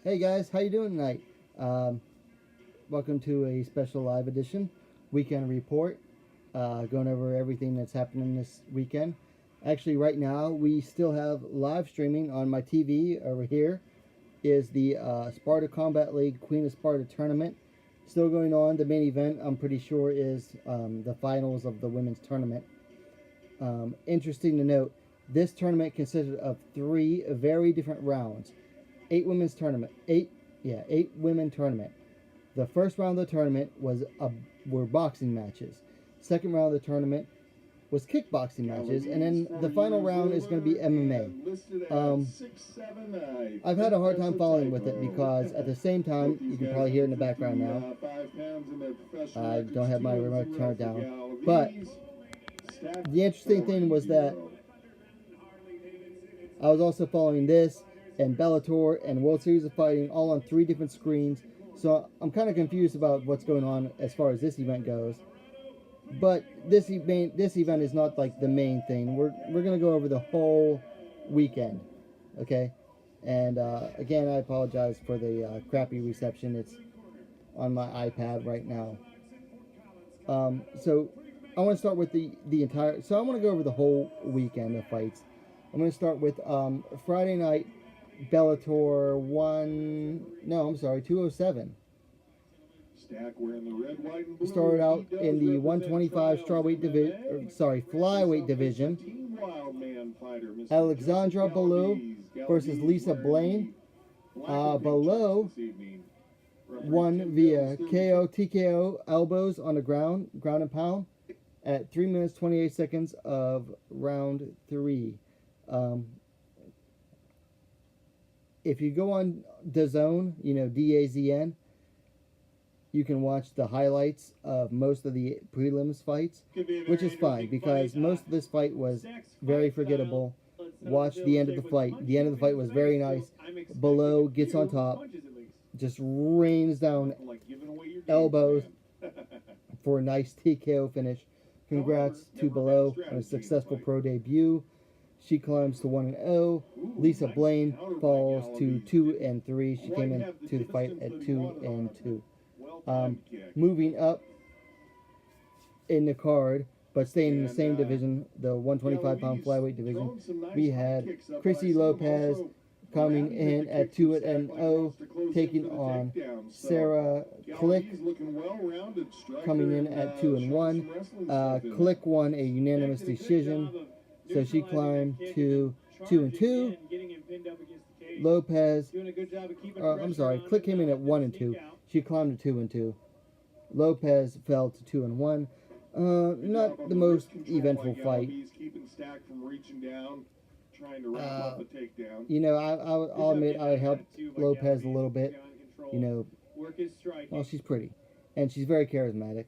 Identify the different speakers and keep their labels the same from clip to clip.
Speaker 1: Hey guys, how you doing tonight? Um, Welcome to a special live edition, weekend report, going over everything that's happening this weekend. Actually, right now we still have live streaming on my TV over here. Is the Sparta Combat League Queen of Sparta tournament still going on? The main event, I'm pretty sure, is the finals of the women's tournament. Interesting to note, this tournament consisted of three very different rounds. Eight women tournament. The first round of the tournament were boxing matches. Second round of the tournament was kickboxing matches, and then the final round is going to be MMA. I've had a hard time following with it because at the same time, you can probably hear it in the background now. I don't have my remote turned down, but the interesting thing was that I was also following this and Bellator and World Series of Fighting all on three different screens. So I'm kind of confused about what's going on as far as this event goes. But this event is not like the main thing. We're going to go over the whole weekend, okay? And again, I apologize for the crappy reception. It's on my iPad right now. So I want to start with the entire. So I want to go over the whole weekend of fights. I'm going to start with Friday night Bellator 207. Started out in the 125 flyweight division. Alexandra Bellew versus Lisa Blaine. Bellew won via KO, TKO, elbows on the ground and pound at 3 minutes 28 seconds of round 3. If you go on DAZN, DAZN, you can watch the highlights of most of the prelims fights, which is fine because most of this fight was very forgettable. Watch the end of the fight. The end of the fight was very nice. Bellew gets on top, just rains down elbows for a nice TKO finish. Congrats to Bellew on a successful pro debut. She climbs to 1-0. Lisa Blaine falls to 2-3. She came into the fight at 2-2. Moving up in the card, but staying in the same division, the 125-pound flyweight division, we had Chrissy Lopez coming in at 2-0, taking on Sarah Click, coming in at 2-1. Click won a unanimous decision, so she climbed to 2-2. Lopez, Click came in at 1-2. She climbed to 2-2. Lopez fell to 2-1. Not the most eventful fight. I'll admit I helped Lopez a little bit. Well, she's pretty, and she's very charismatic.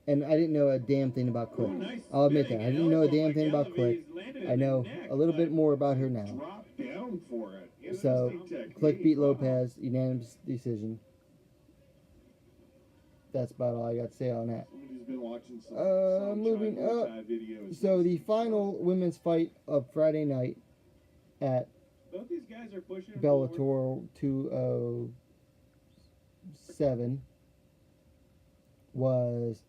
Speaker 1: And I didn't know a damn thing about Click. I'll admit that. I didn't know a damn thing about Click. I know a little bit more about her now. So, Click beat Lopez, unanimous decision. That's about all I got to say on that. Moving up. So, the final women's fight of Friday night at Bellator 207 was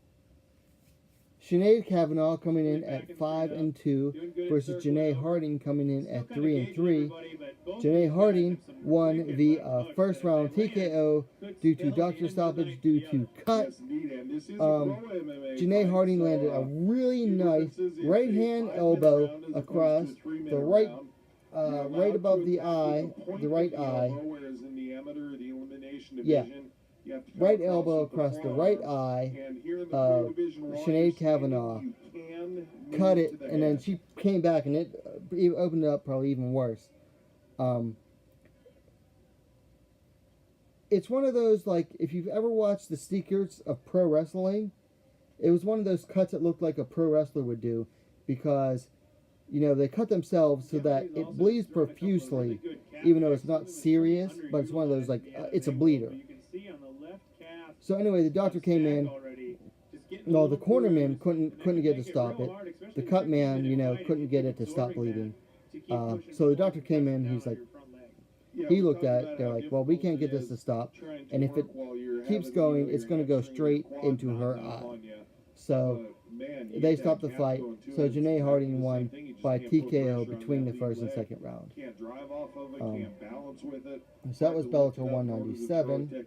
Speaker 1: Sinead Kavanaugh coming in at 5-2 versus Janae Harding coming in at 3-3. Janae Harding won the first round TKO due to doctor stoppage due to cut. Janae Harding landed a really nice right hand elbow across the right above the eye, the right eye. Yeah. Right elbow across the right eye of Sinead Kavanaugh. Cut it, and then she came back, and it opened it up probably even worse. It's one of those, like, if you've ever watched the secrets of pro wrestling, it was one of those cuts that looked like a pro wrestler would do, because, they cut themselves so that it bleeds profusely, even though it's not serious, but it's one of those, like, it's a bleeder. So anyway, the doctor came in. No, the cornerman couldn't get it to stop it. The cut man, couldn't get it to stop bleeding. So the doctor came in. He's like, he looked at it, they're like, well, we can't get this to stop, and if it keeps going, it's going to go straight into her eye. So they stopped the fight. So Janae Harding won by TKO between the first and second round. So that was Bellator 197.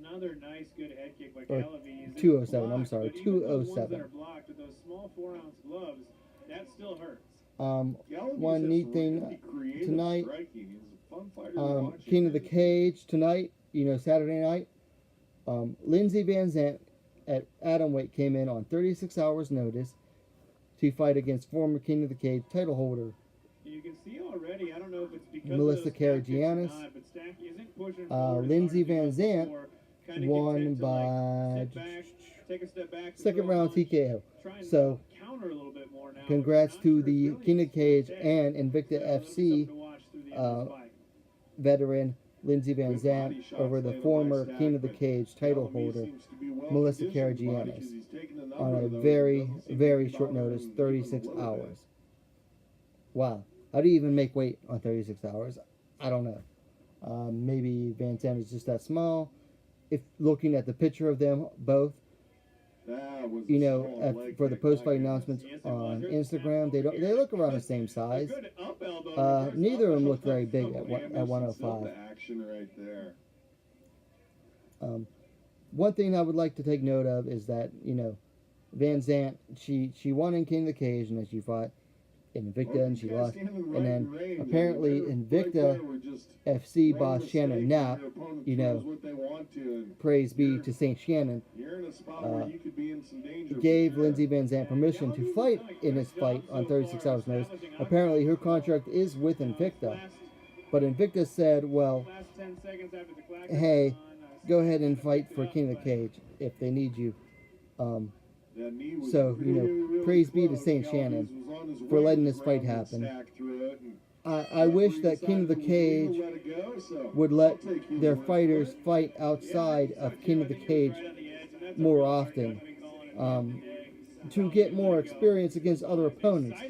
Speaker 2: Another nice good head kick by Galaviz.
Speaker 1: 207, I'm sorry, 207.
Speaker 2: Blocked with those small 4-ounce gloves, that still hurts.
Speaker 1: One neat thing tonight, King of the Cage tonight, Saturday night, Lindsey Van Zandt at atomweight came in on 36 hours notice to fight against former King of the Cage title holder.
Speaker 2: You can see already, I don't know if it's because
Speaker 1: Melissa Karagiannis. Lindsey Van Zandt won by second round TKO. So, congrats to the King of the Cage and Invicta FC veteran Lindsey Van Zandt over the former King of the Cage title holder Melissa Karagiannis on a very, very short notice, 36 hours. Wow. How do you even make weight on 36 hours? I don't know. Maybe Van Zandt is just that small. If looking at the picture of them both, for the post-fight announcements on Instagram, they look around the same size. Neither of them look very big at 105. One thing I would like to take note of is that Van Zandt, she won in King of the Cage, and then she fought Invicta and she lost, and then apparently Invicta FC boss Shannon Knapp, praise be to St. Shannon, gave Lindsey Van Zandt permission to fight in this fight on 36 hours notice. Apparently her contract is with Invicta, but Invicta said, well, hey, go ahead and fight for King of the Cage if they need you. So, praise be to St. Shannon for letting this fight happen. I wish that King of the Cage would let their fighters fight outside of King of the Cage more often to get more experience against other opponents.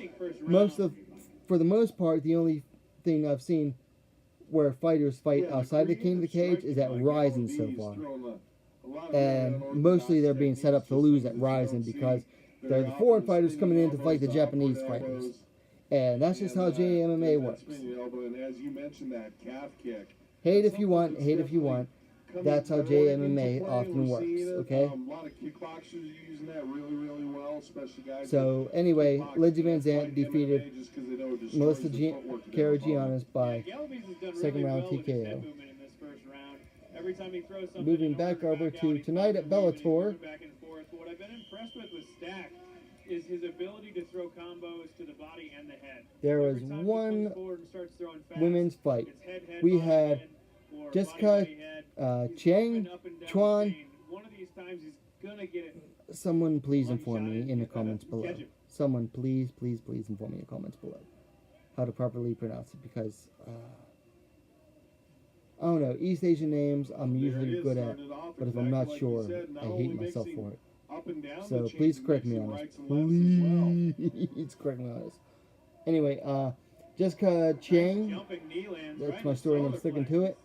Speaker 1: For the most part, the only thing I've seen where fighters fight outside the King of the Cage is at Ryzen so far. And mostly they're being set up to lose at Ryzen because they're the foreign fighters coming in to fight the Japanese fighters. And that's just how WMMA works. Hate if you want, hate if you want. That's how WMMA often works, okay? So, anyway, Lindsey Van Zandt defeated Melissa Karagiannis by second round TKO. Moving back over to tonight at Bellator.
Speaker 2: What I've been impressed with Stack is his ability to throw combos to the body and the head.
Speaker 1: There was one women's fight. We had Jessica Chang Chuan. Someone please inform me in the comments below. Someone please inform me in the comments below how to properly pronounce it, because I don't know, East Asian names I'm usually good at, but if I'm not sure, I hate myself for it. So please correct me on this. Please correct me on this. Anyway, Jessica Chang, that's my story and I'm sticking to it,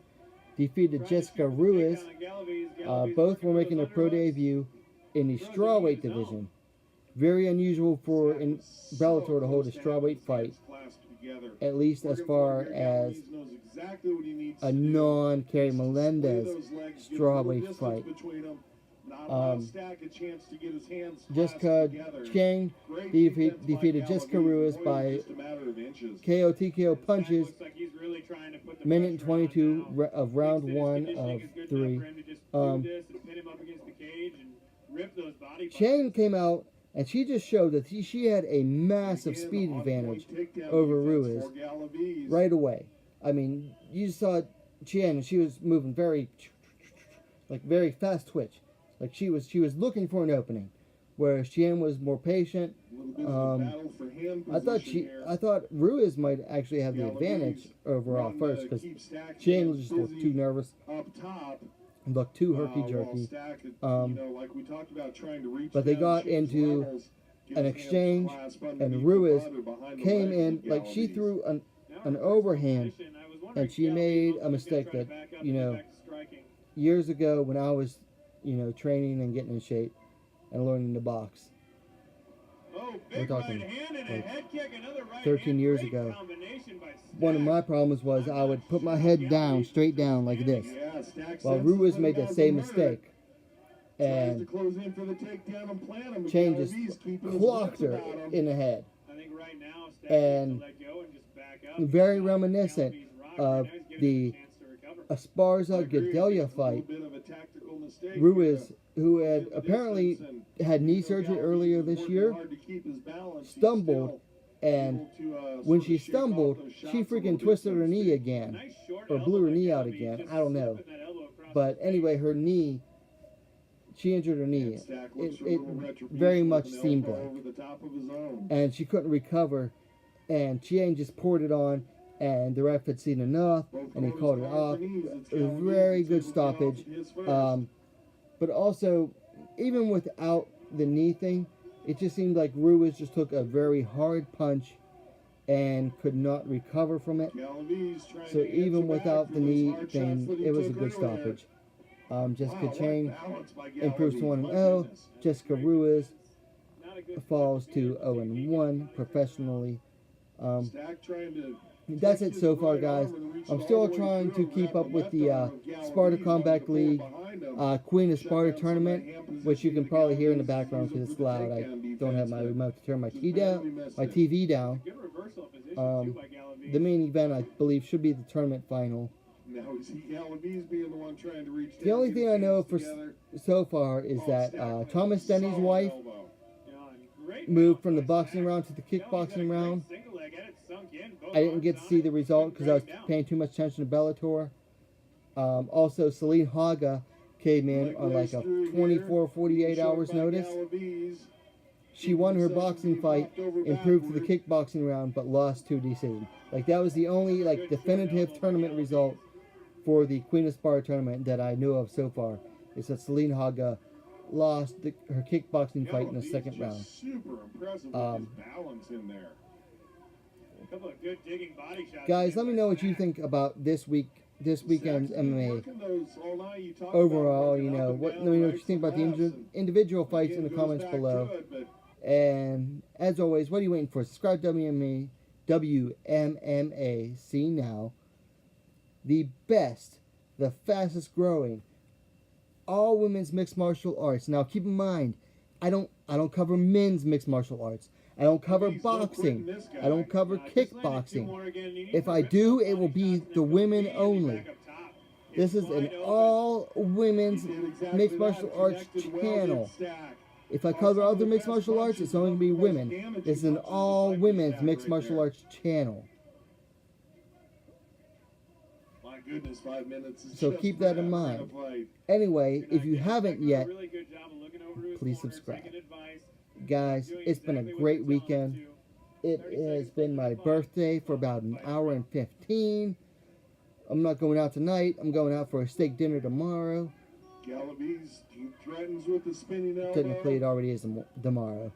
Speaker 1: defeated Jessica Ruiz. Both were making their pro debut in the strawweight division. Very unusual for Bellator to hold a strawweight fight, at least as far as a non-Kerry Melendez strawweight fight. Jessica Chang defeated Jessica Ruiz by TKO punches, minute and 22 of round 1 of 3. Chang came out and she just showed that she had a massive speed advantage over Ruiz right away. I mean, you saw Chang and she was moving very fast twitch. Like she was looking for an opening, whereas Chang was more patient. I thought Ruiz might actually have the advantage overall first, because Chang just looked too nervous, looked too herky-jerky. But they got into an exchange, and Ruiz came in, like she threw an overhand, and she made a mistake that, years ago when I was, training and getting in shape and learning to box. We're talking like 13 years ago. One of my problems was I would put my head down, straight down like this. Well, Ruiz made the same mistake. And Chain just clocked her in the head. And very reminiscent of the Esparza-Gadelha fight. Ruiz, who had apparently had knee surgery earlier this year, stumbled, and when she stumbled, she freaking twisted her knee again, or blew her knee out again. I don't know. But anyway, her knee, she injured her knee. It very much seemed like. And she couldn't recover, and Chien just poured it on, and the ref had seen enough, and he called it off. It was a very good stoppage. But also, even without the knee thing, it just seemed like Ruiz just took a very hard punch and could not recover from it. So even without the knee thing, it was a good stoppage. Jessica Chang improves to 1-0. Jessica Ruiz falls to 0-1 professionally. That's it so far, guys. I'm still trying to keep up with the Sparta Combat League Queen of Sparta tournament, which you can probably hear in the background because it's loud. I don't have my remote to turn my TV down. The main event, I believe, should be the tournament final. The only thing I know for so far is that Thomas Denny's wife moved from the boxing round to the kickboxing round. I didn't get to see the result because I was paying too much attention to Bellator. Also, Celine Haga came in on like a 24, 48 hours notice. She won her boxing fight, improved to the kickboxing round, but lost 2 decisions. Like, that was the only like definitive tournament result for the Queen of Sparta tournament that I knew of so far. Is that Celine Haga lost her kickboxing fight in the second round.
Speaker 3: Super impressive with his balance in there.
Speaker 2: A couple of good digging body shots.
Speaker 1: Guys, let me know what you think about this weekend's MMA. Overall, let me know what you think about the individual fights in the comments below. And as always, what are you waiting for? Subscribe to WMMA. See now, the best, the fastest growing, all women's mixed martial arts. Now keep in mind, I don't cover men's mixed martial arts. I don't cover boxing. I don't cover kickboxing. If I do, it will be the women only. This is an all women's mixed martial arts channel. If I cover other mixed martial arts, it's only going to be women. This is an all women's mixed martial arts channel. So keep that in mind. Anyway, if you haven't yet, please subscribe. Guys, it's been a great weekend. It has been my birthday for about an hour and 15. I'm not going out tonight. I'm going out for a steak dinner tomorrow. Technically, it already is tomorrow.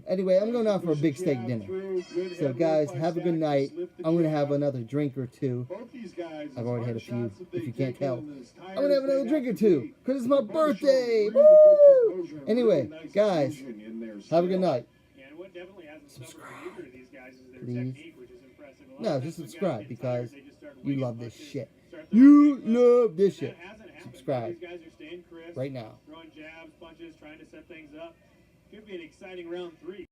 Speaker 1: Anyway, I'm going out for a big steak dinner. So, guys, have a good night. I'm going to have another drink or two. I've already had a few, if you can't tell. I'm going to have another drink or two, because it's my birthday. Woo! Anyway, guys, have a good night. Subscribe, please. No, just subscribe, because you love this shit. You love this shit. Subscribe right now.
Speaker 2: Throwing jabs, punches, trying to set things up. Could be an exciting round 3.